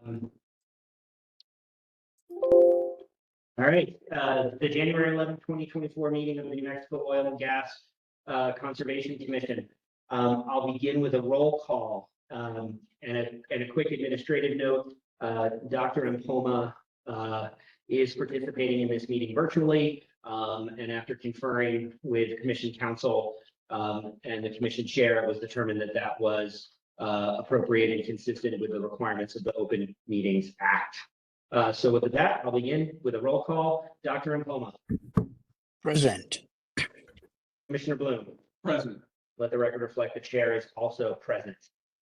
All right, the January 11th, 2024 meeting of the New Mexico Oil and Gas Conservation Commission. I'll begin with a roll call and a quick administrative note. Dr. Mpoma is participating in this meeting virtually, and after conferring with Commission Counsel and the Commission Chair, it was determined that that was appropriate and consistent with the requirements of the Open Meetings Act. So with that, I'll begin with a roll call. Dr. Mpoma. Present. Commissioner Bloom. Present. Let the record reflect the chair is also present.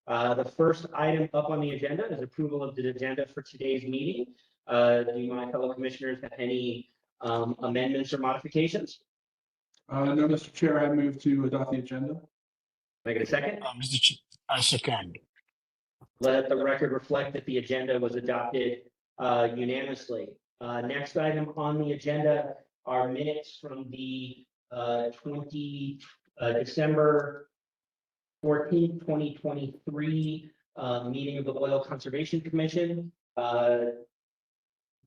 The first item up on the agenda is approval of the agenda for today's meeting. Do my fellow commissioners have any amendments or modifications? No, Mr. Chair, I move to adopt the agenda. Can I get a second? Mr. Chair, I second. Let the record reflect that the agenda was adopted unanimously. Next item on the agenda are minutes from the December 14th, 2023 meeting of the Oil Conservation Commission.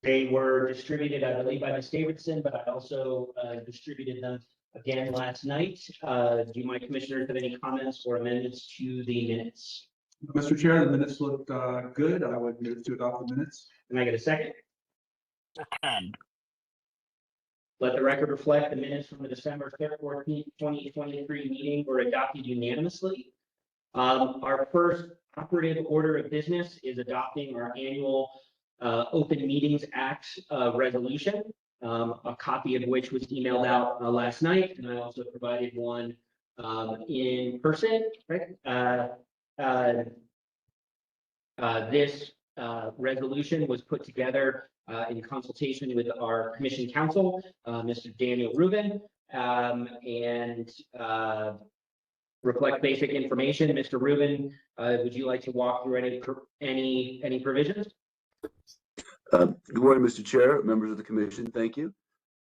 They were distributed, I believe, by Ms. Davidson, but I also distributed them again last night. Do my commissioners have any comments or amendments to the minutes? Mr. Chair, the minutes look good. I would move to adopt the minutes. Can I get a second? Second. Let the record reflect the minutes from the December 14th, 2023 meeting were adopted unanimously. Our first operative order of business is adopting our annual Open Meetings Act resolution, a copy of which was emailed out last night, and I also provided one in person. Right? This resolution was put together in consultation with our Commission Counsel, Mr. Daniel Rubin, and reflect basic information. Mr. Rubin, would you like to walk through any provisions? Good morning, Mr. Chair, members of the Commission. Thank you.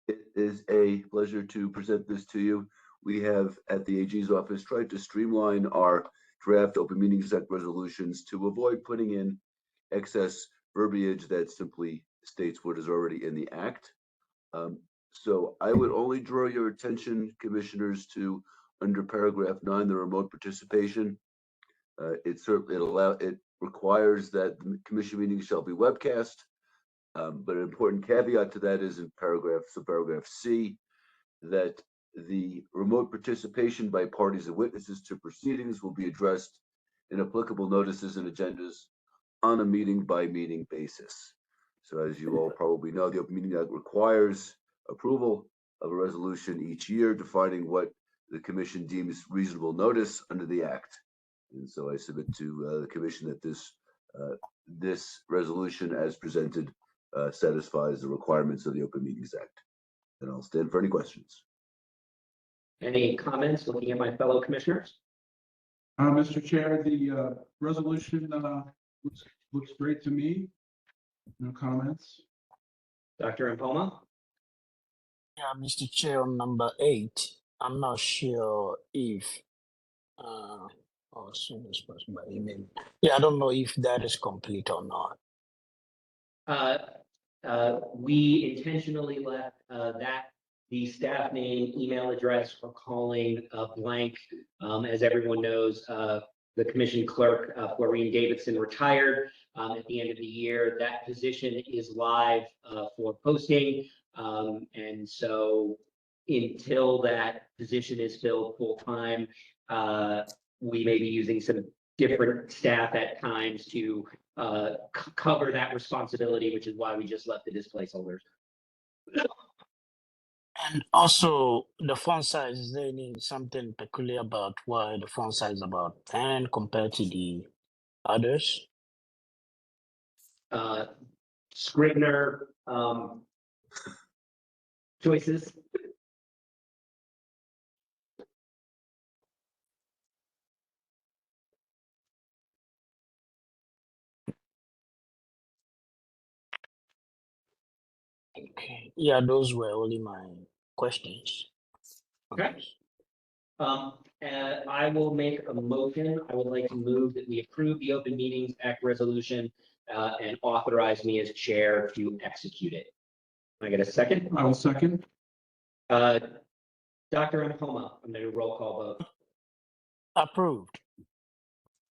It is a pleasure to present this to you. We have at the AG's office tried to streamline our draft Open Meetings Act resolutions to avoid putting in excess verbiage that simply states what is already in the Act. So I would only draw your attention, Commissioners, to under paragraph 9, the remote participation. It requires that the Commission meetings shall be webcast. But an important caveat to that is in paragraph C, that the remote participation by parties and witnesses to proceedings will be addressed in applicable notices and agendas on a meeting by meeting basis. So as you all probably know, the Open Meeting Act requires approval of a resolution each year defining what the Commission deems reasonable notice under the Act. And so I submit to the Commission that this resolution as presented satisfies the requirements of the Open Meetings Act. And I'll stand for any questions. Any comments looking at my fellow commissioners? Mr. Chair, the resolution looks great to me. No comments. Dr. Mpoma? Yeah, Mr. Chair, on number 8, I'm not sure if as soon as possible by email. Yeah, I don't know if that is complete or not. We intentionally left the staff name, email address for calling blank. As everyone knows, the Commission Clerk, Florine Davidson, retired at the end of the year. That position is live for posting. And so until that position is filled full time, we may be using some different staff at times to cover that responsibility, which is why we just left it as placeholders. And also the font size, is there something peculiar about why the font size is about 10 compared to the others? Scrivener choices. Okay. Yeah, those were only my questions. Okay. I will make a motion. I would like to move that we approve the Open Meetings Act resolution and authorize me as chair to execute it. Can I get a second? I will second. Dr. Mpoma, I'm going to do roll call vote. Approved.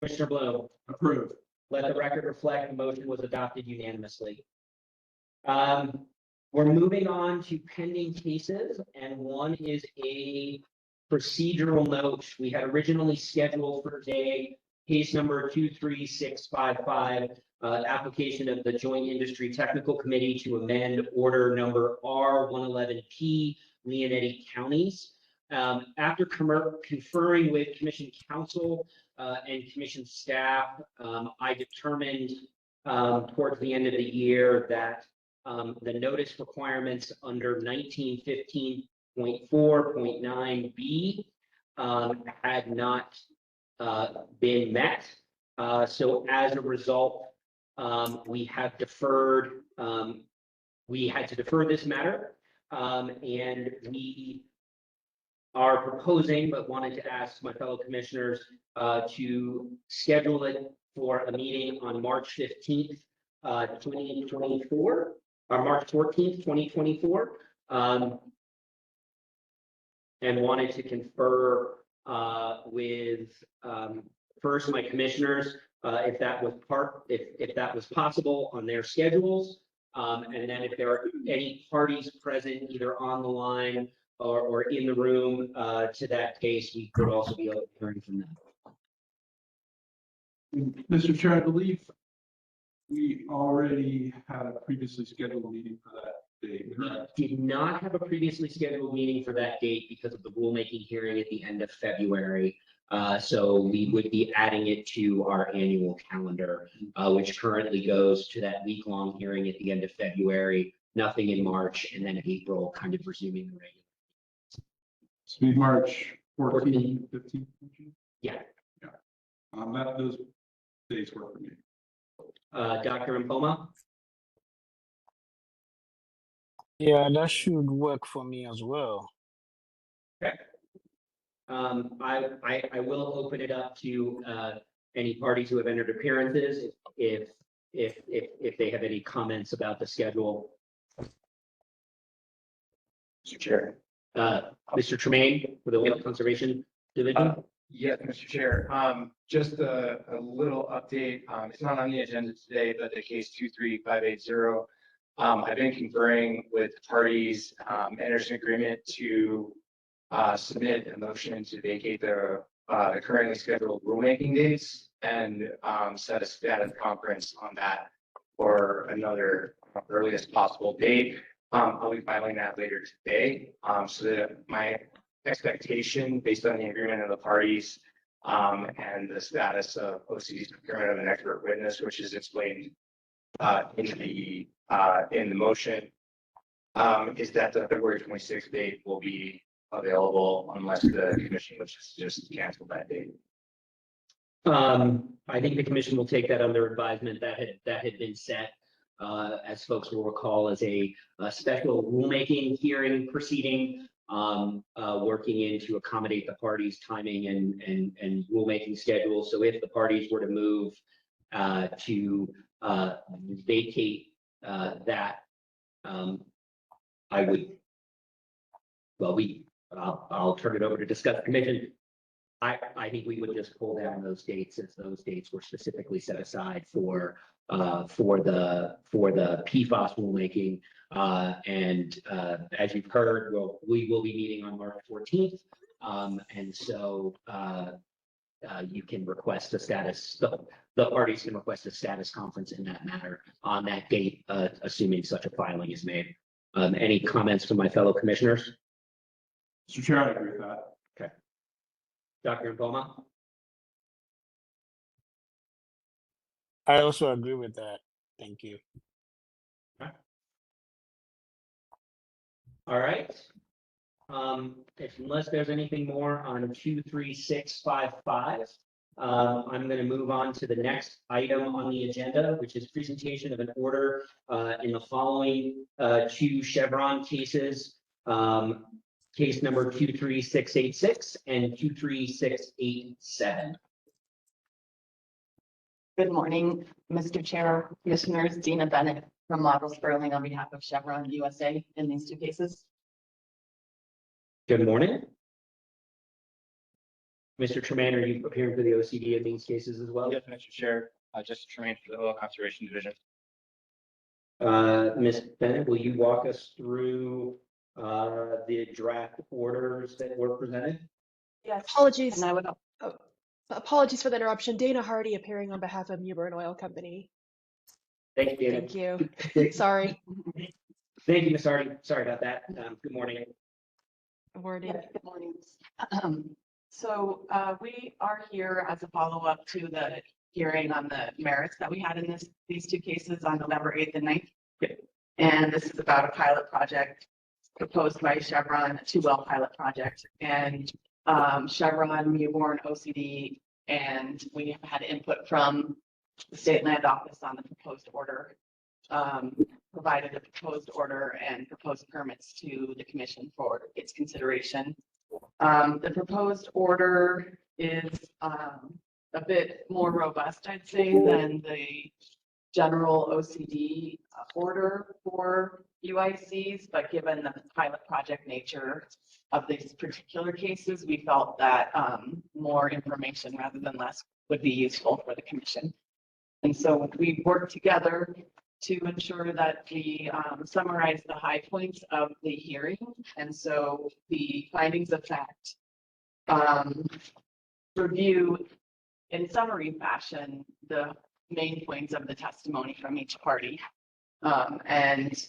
Commissioner Bloom, Approved. let the record reflect the motion was adopted unanimously. We're moving on to pending cases, and one is a procedural note. We had originally scheduled for today case number 23655, application of the Joint Industry Technical Committee to amend order number R111P, Leonetti Counties. After conferring with Commission counsel and Commission staff, I determined towards the end of the year that the notice requirements under 1915.4.9B had not been met. So as a result, we have deferred, we had to defer this matter, and we are proposing, but wanted to ask my fellow commissioners to schedule it for a meeting on March 15th, 2024, or March 14th, 2024. And wanted to confer with first my commissioners if that was if that was possible on their schedules, and then if there are any parties present either on the line or in the room to that case, we could also be hearing from them. Mr. Chair, I believe we already had a previously scheduled meeting for that date. We did not have a previously scheduled meeting for that date because of the rulemaking hearing at the end of February. So we would be adding it to our annual calendar, which currently goes to that week-long hearing at the end of February, nothing in March, and then April kind of resuming the regular. It's be March 14th, 15th. Yeah. Those days work for me. Dr. Mpoma? Yeah, that should work for me as well. Okay. I will open it up to any parties who have entered appearances if they have any comments about the schedule. Mr. Chair. Mr. Tremaine for the Whale Conservation Division. Yes, Mr. Chair. Just a little update. It's not on the agenda today, but the case 23580. I've been conferring with parties, entered an agreement to submit a motion to vacate the currently scheduled rulemaking dates and set a status conference on that for another earliest possible date. I'll be filing that later today. So that my expectation based on the agreement of the parties and the status of OCD's procurement of an expert witness, which is explained in the motion, is that the February 26th date will be available unless the commission wishes to just cancel that date. I think the commission will take that under advisement. That had been set, as folks will recall, as a special rulemaking hearing proceeding, working in to accommodate the parties' timing and rulemaking schedule. So if the parties were to move to vacate that, I would, well, I'll turn it over to discuss commission. I think we would just pull down those dates as those dates were specifically set aside for the PFAS rulemaking. And as you've heard, we will be meeting on March 14th. And so you can request a status, the parties can request a status conference in that matter on that date, assuming such a filing is made. Any comments from my fellow commissioners? Mr. Chair, I agree with that. Okay. Dr. Mpoma? I also agree with that. Thank you. All right. Unless there's anything more on 23655, I'm going to move on to the next item on the agenda, which is presentation of an order in the following two Chevron cases. Case number 23686 and 23687. Good morning, Mr. Chair, Commissioners, Dina Bennett from Laurel Sperling on behalf of Chevron USA in these two cases. Good morning. Mr. Tremaine, are you appearing for the OCD in these cases as well? Yes, Mr. Chair, just Tremaine for the Oil Conservation Division. Ms. Bennett, will you walk us through the draft orders that were presented? Yes. Apologies. And I would, Apologies for the interruption. Dana Hardy appearing on behalf of Mewburn Oil Company. Thank you, Dana. Thank you. Sorry. Thank you, Ms. Hardy. Sorry about that. Good morning. Morning. yeah, good morning. So we are here as a follow-up to the hearing on the merits that we had in these two cases on November 8th and 9th. Yep. And this is about a pilot project proposed by Chevron, a 2-well pilot project. And Chevron, Mewborn, OCD, and we have had input from the State Land Office on the proposed order. Provided a proposed order and proposed permits to the commission for its consideration. The proposed order is a bit more robust, I'd say, than the general OCD order for UICs, but given the pilot project nature of these particular cases, we felt that more information rather than less would be useful for the commission. And so we worked together to ensure that we summarize the high points of the hearing. And so the findings of fact review in summary fashion the main points of the testimony from each party. And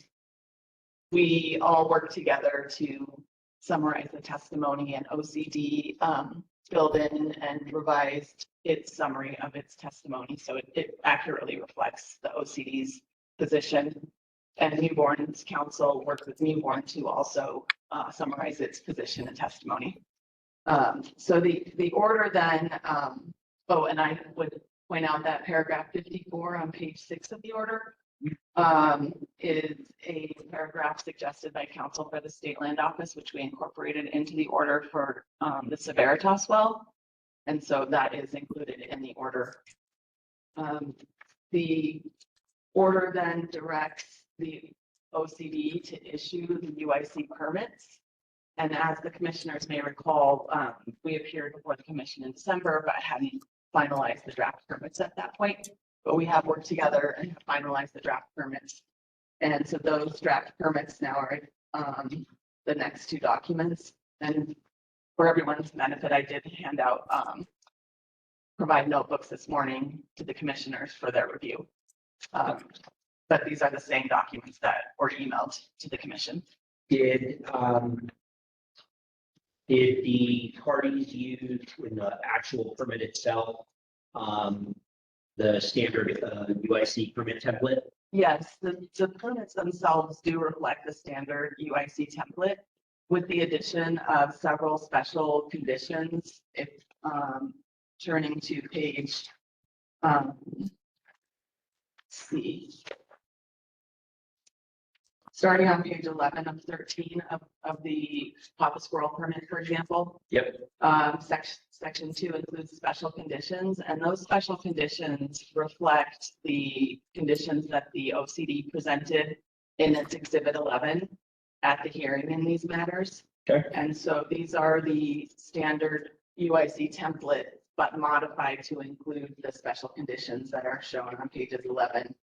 we all worked together to summarize the testimony, and OCD filled in and revised its summary of its testimony. So it accurately reflects the OCD's position. And Mewborn's counsel worked with Mewborn to also summarize its position and testimony. So the order then, oh, and I would point out that paragraph 54 on page 6 of the order is a paragraph suggested by counsel for the State Land Office, which we incorporated into the order for the Severitas well. And so that is included in the order. The order then directs the OCD to issue the UIC permits. And as the commissioners may recall, we appeared before the commission in December, but hadn't finalized the draft permits at that point. But we have worked together and have finalized the draft permits. And so those draft permits now are the next two documents. And for everyone's benefit, I did hand out, provide notebooks this morning to the commissioners for their review. But these are the same documents that were emailed to the commission. Did the parties use in the actual permit itself the standard UIC permit template? Yes, the permits themselves do reflect the standard UIC template with the addition of several special conditions. If turning to page, see. Starting on page 11 of 13 of the Papa Squirrel permit, for example. Yep. Section 2 includes special conditions, and those special conditions reflect the conditions that the OCD presented in its Exhibit 11 at the hearing in these matters. Okay. And so these are the standard UIC template, but modified to include the special conditions that are shown on pages 11,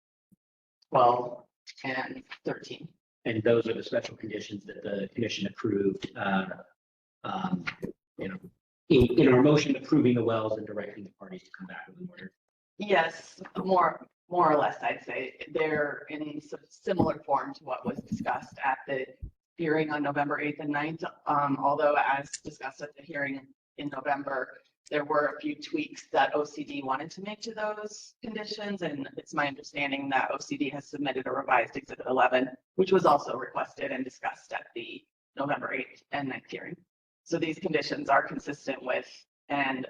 12, and 13. And those are the special conditions that the commission approved, in our motion approving the wells and directing the parties to come back with an order. Yes, more or less, I'd say they're in similar form to what was discussed at the hearing on November 8th and 9th. Although as discussed at the hearing in November, there were a few tweaks that OCD wanted to make to those conditions. And it's my understanding that OCD has submitted a revised Exhibit 11, which was also requested and discussed at the November 8th and 9th hearing. So these conditions are consistent with and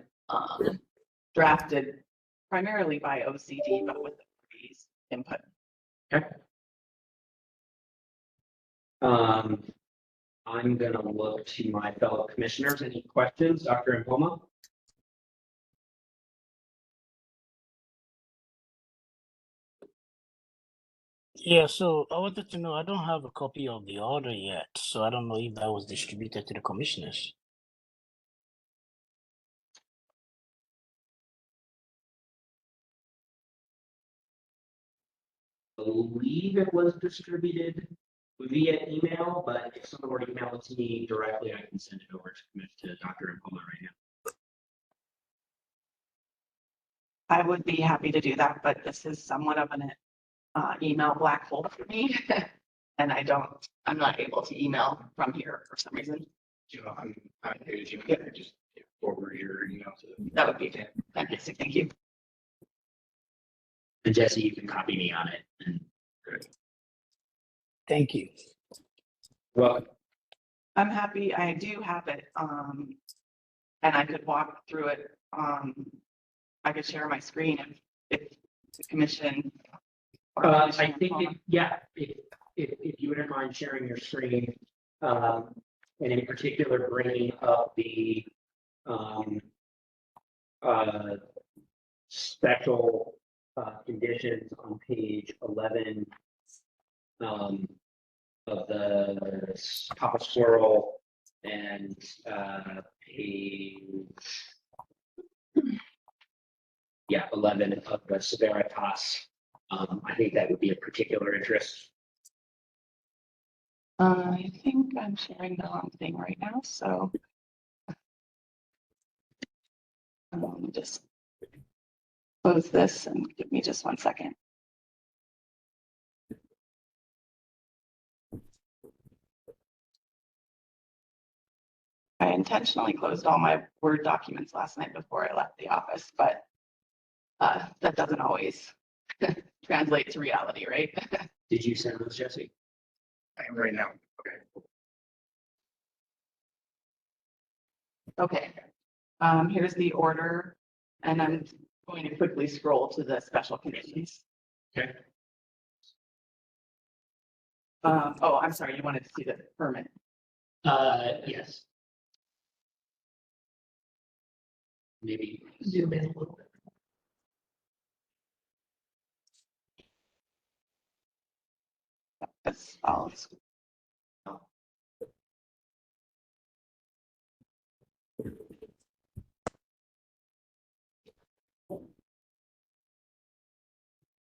drafted primarily by OCD, but with the parties' input. Okay. I'm going to look to my fellow commissioners. Any questions, Dr. Mpoma? Yeah, so I wanted to know, I don't have a copy of the order yet, so I don't know if that was distributed to the commissioners. Believe it was distributed via email, but if someone were to email it to me directly, I can send it over to Dr. Impola right now. I would be happy to do that, but this is somewhat of an email black hole for me. And I'm not able to email from here for some reason. You know, I'm here to just forward your email to them. That would be fantastic. Thank you. And Jesse, you can copy me on it. And Thank you. well, I'm happy. I do have it. And I could walk through it. I could share my screen if the commission. or I Commissioner think, Palmer- if you wouldn't mind sharing your screen, and in particular bringing up the special conditions on page 11 of the Papa Squirrel and page 11 of the Severitas. I think that would be of particular interest. I think I'm sharing the wrong thing right now, so. Just close this and give me just 1 second. I intentionally closed all my Word documents last night before I left the office, but that doesn't always translate to reality, right? Did you send those, Jesse? I am right now. Okay. Okay, here's the order, and I'm going to quickly scroll to the special conditions. Okay. Oh, I'm sorry, you wanted to see the permit. Yes. Maybe zoom in a little bit. That's all.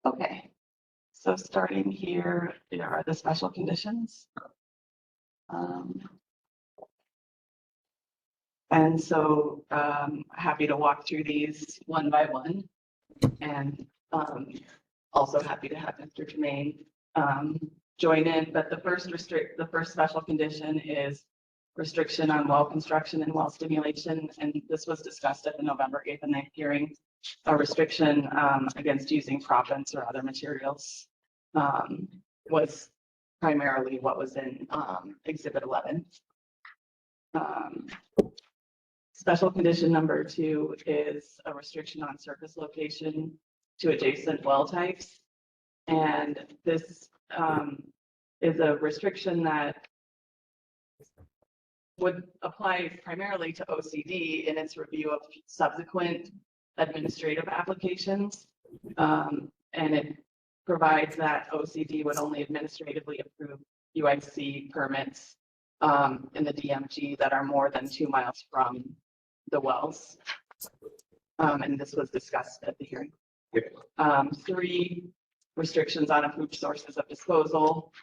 Okay, so starting here, there are the special conditions. And so happy to walk through these one by one, and also happy to have Mr. Jermaine join in. But the first special condition is restriction on well construction and well stimulation, and this was discussed at the November 8th and 9th hearing. A restriction against using proppants or other materials was primarily what was in Exhibit 11. Special condition number 2 is a restriction on surface location to adjacent well types. And this is a restriction that would apply primarily to OCD in its review of subsequent administrative applications. And it provides that OCD would only administratively approve UIC permits in the DMG that are more than 2 miles from the wells. And this was discussed at the hearing. 3, restrictions on approved sources of disposal.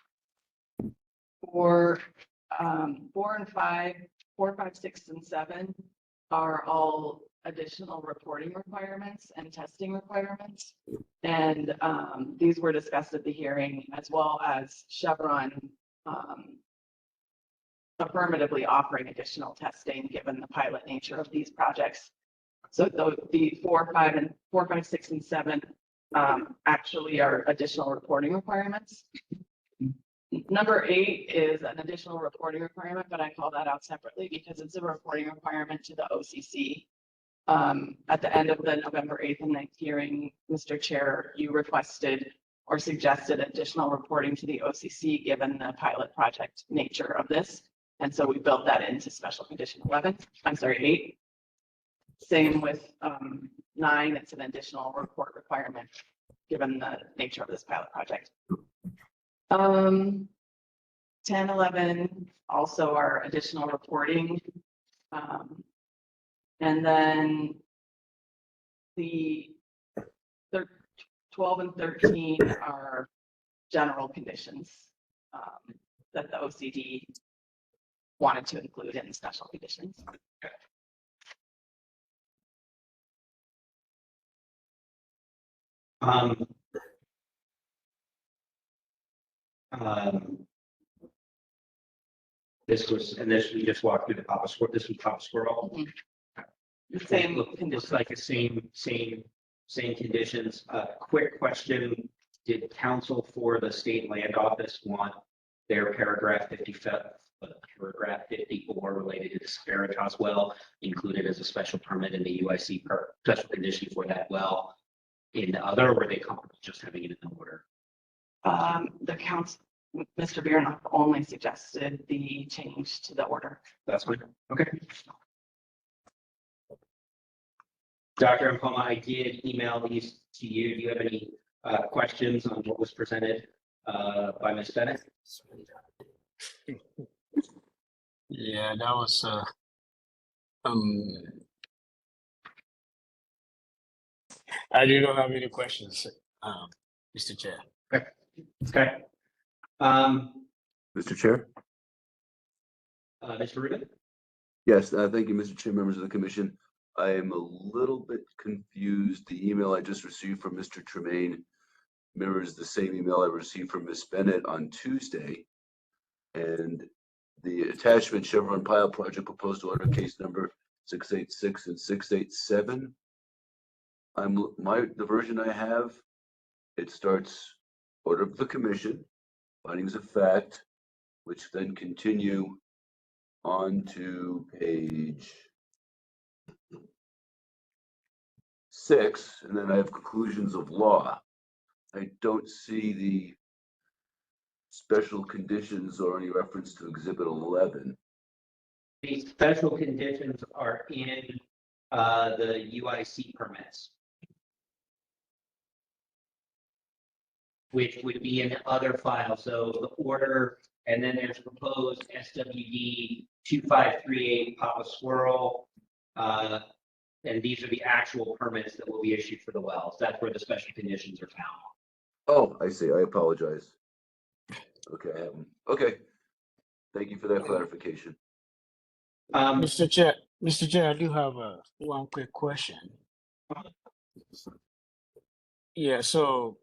4, 4 and 5, 4, 5, 6, and 7 are all additional reporting requirements and testing requirements. And these were discussed at the hearing, as well as Chevron affirmatively offering additional testing given the pilot nature of these projects. So the 4, 5, 6, and 7 actually are additional reporting requirements. Number 8 is an additional reporting requirement, but I call that out separately because it's a reporting requirement to the OCC. At the end of the November 8th and 9th hearing, Mr. Chair, you requested or suggested additional reporting to the OCC given the pilot project nature of this. And so we built that into special condition 8. Same with 9, it's an additional report requirement given the nature of this pilot project. 10, 11, also our additional reporting. And then the 12 and 13 are general conditions that the OCD wanted to include in special conditions. Um, This was, and this, we just walked through the Papa Squirrel, this was Papa Squirrel. The same Looks conditions. like the same conditions. Quick question, did counsel for the state land office want their paragraph 54 related to the Spiritas well included as a special permit in the UIC special condition for that well in the other, or were they comfortable just having it in the order? The council, Mr. Biernoff only suggested the change to the order. That's fine. Okay. Dr. Mpoma, I did email these to you. Do you have any questions on what was presented by Ms. Bennett? Yeah, that was I do not have any questions, Mr. Chair. Okay. Mr. Chair? Mr. Rubin? Yes, thank you, Mr. Chair, members of the commission. I am a little bit confused. The email I just received from Mr. Tremaine mirrors the same email I received from Ms. Bennett on Tuesday. And the attachment Chevron Pilot Project proposed order case number 686 and 687. The version I have, it starts order of the commission, findings of fact, which then continue on to page 6, and then I have conclusions of law. I don't see the special conditions or any reference to Exhibit 11. The special conditions are in the UIC permits, which would be in the other file. So the order, and then there's proposed SWD 2538 Papa Squirrel. And these are the actual permits that will be issued for the wells. That's where the special conditions are found. Oh, I see. I apologize. Okay. Okay. Thank you for that clarification. Mr. Chair, I do have one quick question. Yeah, so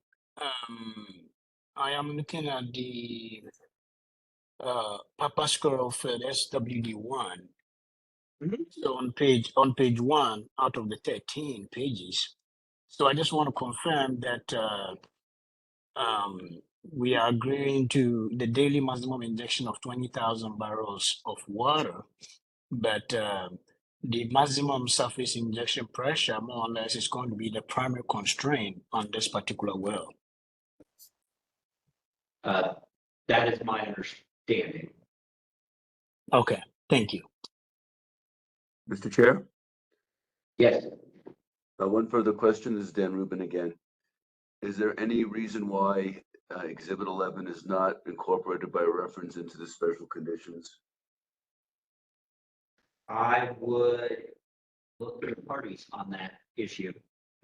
I am looking at the Papa Squirrel Fed SWD1. So on page 1 out of the 13 pages. So I just want to confirm that we are agreeing to the daily maximum injection of 20,000 barrels of water, but the maximum surface injection pressure, more or less, is going to be the primary constraint on this particular well. That is my understanding. Okay, thank you. Mr. Chair, Yes. one further question. This is Dan Rubin again. Is there any reason why Exhibit 11 is not incorporated by reference into the special conditions? I would look to the parties on that issue.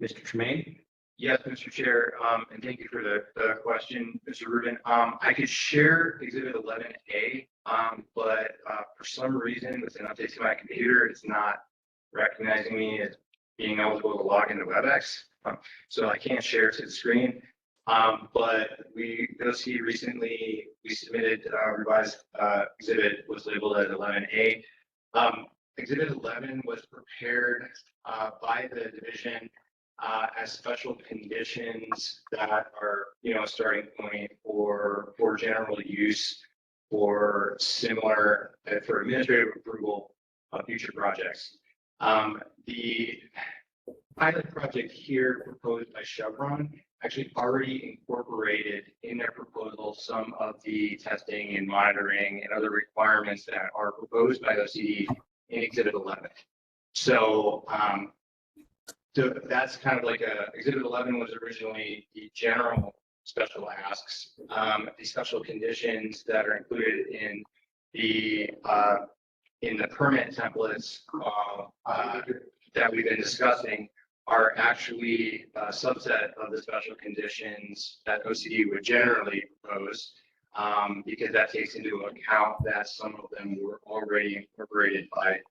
Mr. Tremaine? Yes, Mr. Chair, and thank you for the question, Mr. Rubin. I could share Exhibit 11A, but for some reason, with an update to my computer, it's not recognizing me as being eligible to log into WebEx. So I can't share it to the screen. But OC recently, we submitted a revised exhibit was labeled as 11A. Exhibit 11 was prepared by the division as special conditions that are, a starting point for general use for similar, for administrative approval of future projects. The pilot project here proposed by Chevron actually already incorporated in their proposal some of the testing and monitoring and other requirements that are proposed by OCD in Exhibit 11. So that's kind of like Exhibit 11 was originally the general special asks. The special conditions that are included in the permit templates that we've been discussing are actually a subset of the special conditions that OCD would generally propose, because that takes into account that some of them were already incorporated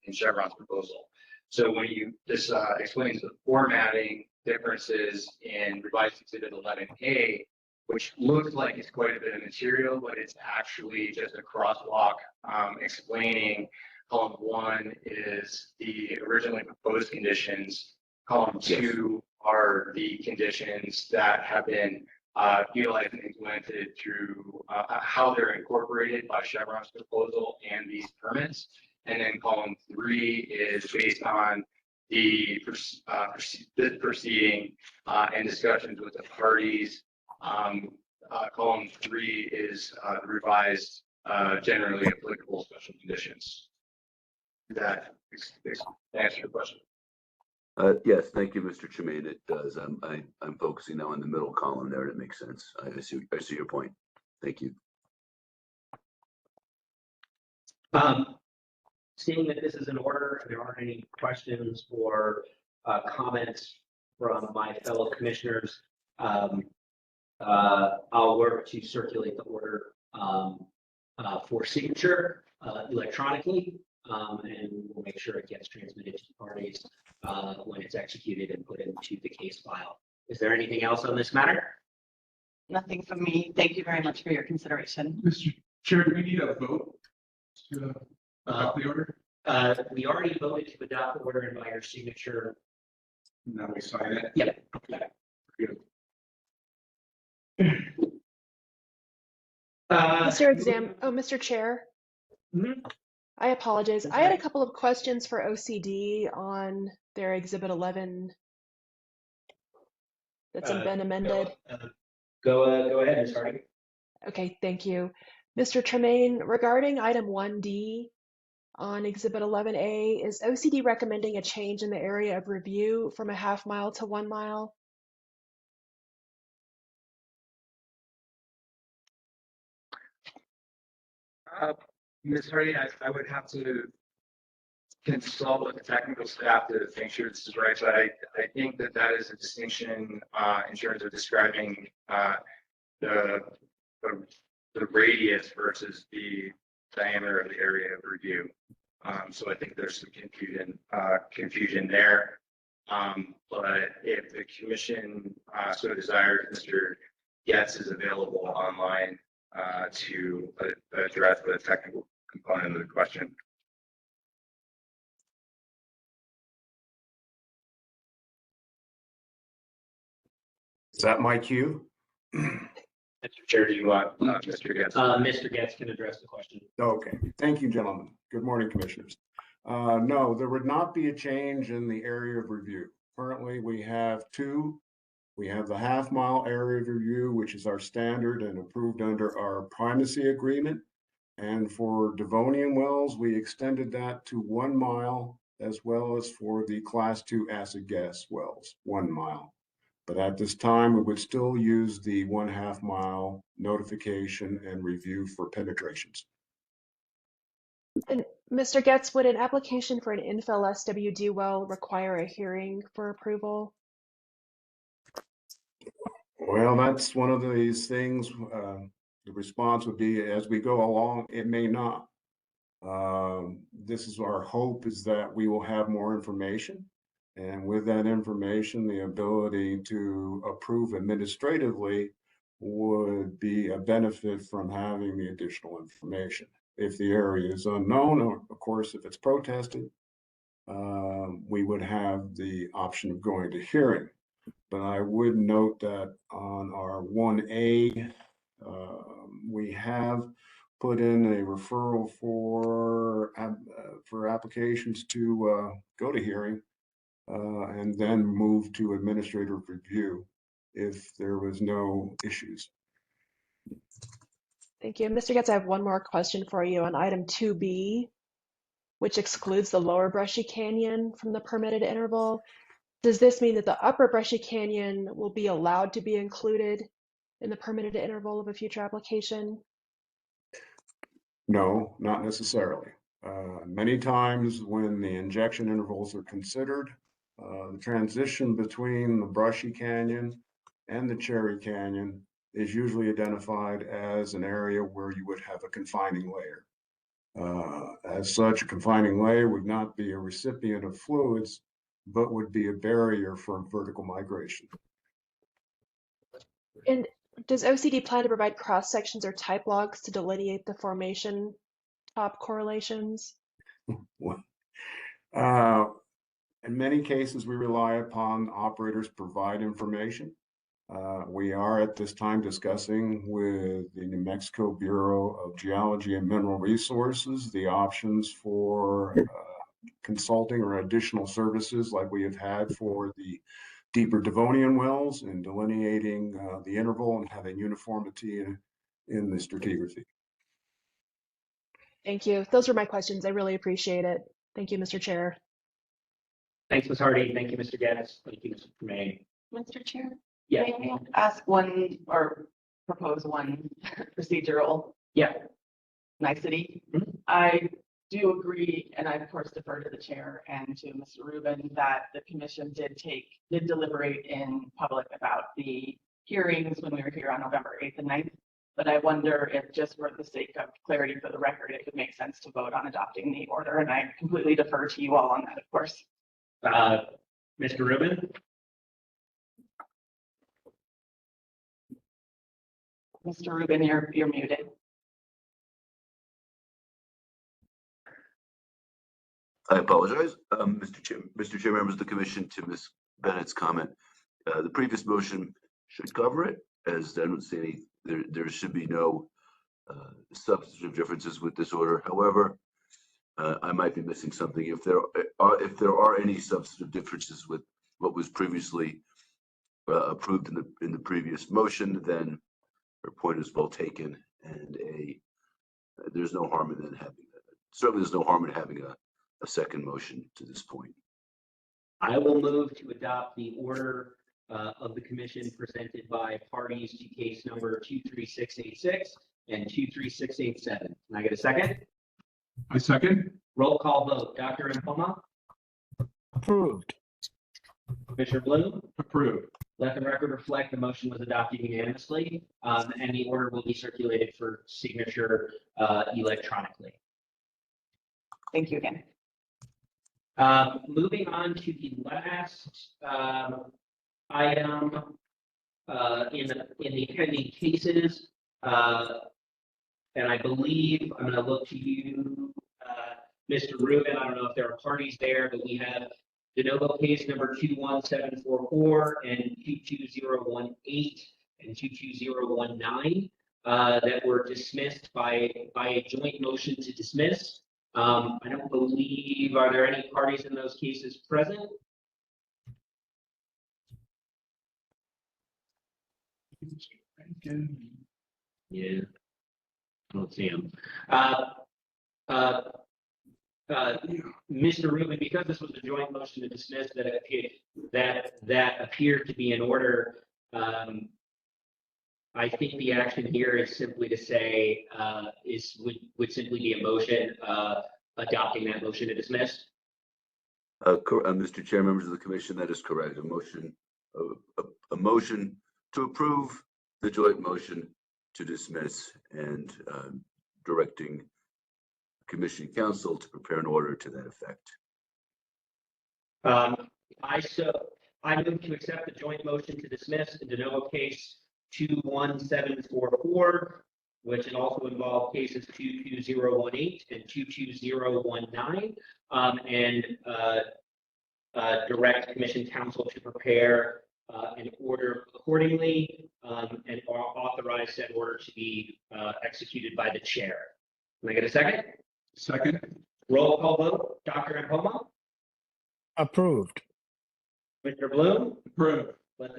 in Chevron's proposal. So when this explains the formatting differences in revised exhibit 11A, which looks like it's quite a bit of material, but it's actually just a crosswalk explaining column 1 is the originally proposed conditions. Column 2 are the conditions that have been utilized and implemented through how they're incorporated by Chevron's proposal and these permits. And then column 3 is based on the proceeding and discussions with the parties. Column 3 is the revised generally applicable special conditions. Does that answer your question? Yes, thank you, Mr. Tremaine. It does. I'm focusing now on the middle column there, and it makes sense. I see your point. Thank you. Seeing that this is in order, if there aren't any questions or comments from my fellow commissioners, I'll work to circulate the order for signature electronically, and we'll make sure it gets transmitted to the parties when it's executed and put into the case file. Is there anything else on this matter? Nothing from me. Thank you very much for your consideration. Mr. Chair, do we need a vote to adopt the order? We already voted to adopt the order and by your signature. Now we sign it? Yep. Okay. Good. Mr. Chair, Mhm. I apologize. I had a couple of questions for OCD on their Exhibit 11 that's been amended. Go ahead, Ms. Hardy. Okay, thank you. Mr. Tremaine, regarding item 1D on Exhibit 11A, is OCD recommending a change in the area of review from a half mile to 1 mile? Ms. Hardy, I would have to consult with the technical staff to make sure this is right, but I think that is a distinction in terms of describing the radius versus the diameter of the area of review. So I think there's some confusion there. But if the commission so desires, Mr. Getz is available online to address the technical component of the question. Is that my cue? Mr. Chair, do you want Mr. Getz? Mr. Getz can address the question. Okay, thank you, gentlemen. Good morning, commissioners. No, there would not be a change in the area of review. Currently, we have two. We have the half mile area of review, which is our standard and approved under our primacy agreement. And for Devonian wells, we extended that to 1 mile, as well as for the class 2 acid gas wells, 1 mile. But at this time, we would still use the 1/2 mile notification and review for penetrations. And Mr. Getz, would an application for an infill SWD well require a hearing for approval? Well, that's one of these things. The response would be as we go along, it may not. This is our hope, is that we will have more information. And with that information, the ability to approve administratively would be a benefit from having the additional information. If the area is unknown, or of course, if it's protested, we would have the option of going to hearing. But I would note that on our 1A, we have put in a referral for applications to go to hearing and then move to administrative review if there was no issues. Thank you. Mr. Getz, I have one more question for you on item 2B, which excludes the lower Brushy Canyon from the permitted interval. Does this mean that the upper Brushy Canyon will be allowed to be included in the permitted interval of a future application? No, not necessarily. Many times when the injection intervals are considered, the transition between the Brushy Canyon and the Cherry Canyon is usually identified as an area where you would have a confining layer. As such, a confining layer would not be a recipient of fluids, but would be a barrier for vertical migration. And does OCD plan to provide cross sections or type logs to delineate the formation top correlations? In many cases, we rely upon operators provide information. We are at this time discussing with the New Mexico Bureau of Geology and Mineral Resources the options for consulting or additional services like we have had for the deeper Devonian wells and delineating the interval and having uniformity in the stratigraphy. Thank you. Those are my questions. I really appreciate it. Thank you, Mr. Chair. Thanks, Ms. Hardy. Thank you, Mr. Gaddis. Thank you, Mr. Tremaine. Mr. Chair? Yeah. May I ask one or propose one procedural Yeah. nicety? Mhm. I do agree, and I of course defer to the chair and to Mr. Rubin, that the commission did deliberate in public about the hearings when we were here on November 8th and 9th. But I wonder if, just for the sake of clarity for the record, it would make sense to vote on adopting the order, and I completely defer to you all on that, of course. Mr. Rubin? Mr. Rubin, you're muted. I apologize, Mr. Chair, members of the commission, to Ms. Bennett's comment. The previous motion should cover it, as I don't see any. There should be no substantive differences with this order. However, I might be missing something. If there are any substantive differences with what was previously approved in the previous motion, then her point is well taken, and there's no harm in then having certainly there's no harm in having a second motion to this point. I will move to adopt the order of the commission presented by parties to case number 23686 and 23687. Can I get a second? I second. Roll call vote. Dr. Impoma, Approved. Commissioner Bloom. Approved. Let the record reflect the motion was adopted unanimously, and the order will be circulated for signature electronically. Thank you again. Moving on to the last item in the pending cases, and I believe I'm going to look to you, Mr. Rubin. I don't know if there are parties there, but we have de novo case number 21744 and 22018 and 22019 that were dismissed by a joint motion to dismiss. I don't believe, are there any parties in those cases present? Yeah, I don't see him. Mr. Rubin, because this was a joint motion to dismiss that appeared to be in order, I think the action here is simply to say would simply be a motion adopting that motion to dismiss. Mr. Chair, members of the commission, that is correct. A motion to approve the joint motion to dismiss and directing commission counsel to prepare an order to that effect. I move to accept the joint motion to dismiss the de novo case 21744, which it also involved cases 22018 and 22019, and direct commission counsel to prepare an order accordingly, and authorize said order to be executed by the chair. Can I get a second? Second. Roll call vote. Dr. Impoma, Approved. Mr. Bloom. Approved. Let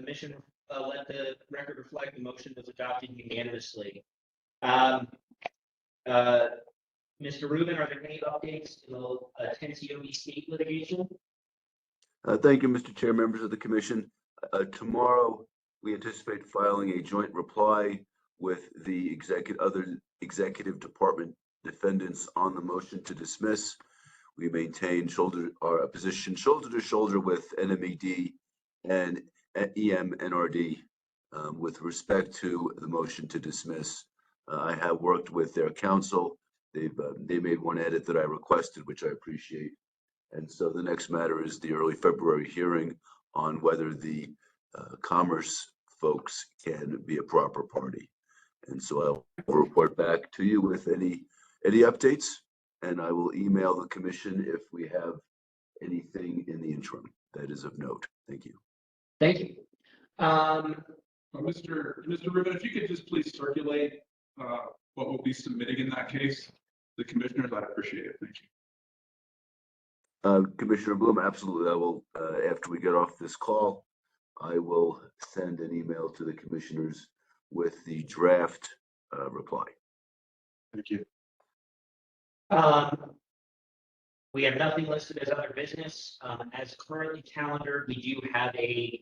the record reflect the motion was adopted unanimously. Mr. Rubin, are there any updates in the Tensiobi state litigation? Thank you, Mr. Chair, members of the commission. Tomorrow we anticipate filing a joint reply with the other executive department defendants on the motion to dismiss. We maintain our position shoulder to shoulder with NMED and EMNRD with respect to the motion to dismiss. I have worked with their counsel. They made one edit that I requested, which I appreciate. And so the next matter is the early February hearing on whether the Commerce folks can be a proper party. And so I'll report back to you with any updates, and I will email the commission if we have anything in the interim that is of note. Thank you. Thank you. Mr. Rubin, if you could just please circulate what we'll be submitting in that case, the commissioners, I'd appreciate it. Thank you. Commissioner Bloom, absolutely. I will, after we get off this call, I will send an email to the commissioners with the draft reply. Thank you. We have nothing listed as other business. As currently calendared, we do have a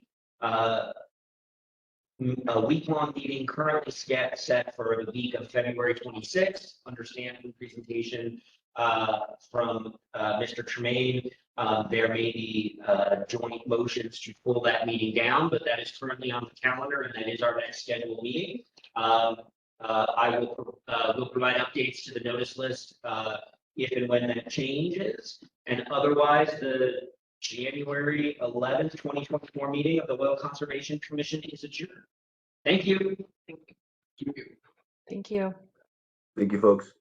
week-long meeting currently set for the week of February 26th. Understanding presentation from Mr. Tremaine. There may be joint motions to pull that meeting down, but that is currently on the calendar, and that is our next scheduled meeting. I will provide updates to the notice list if and when that changes, and otherwise the January 11th, 2024 meeting of the Oil Conservation Commission is adjourned. Thank you. Thank you. Thank you, folks.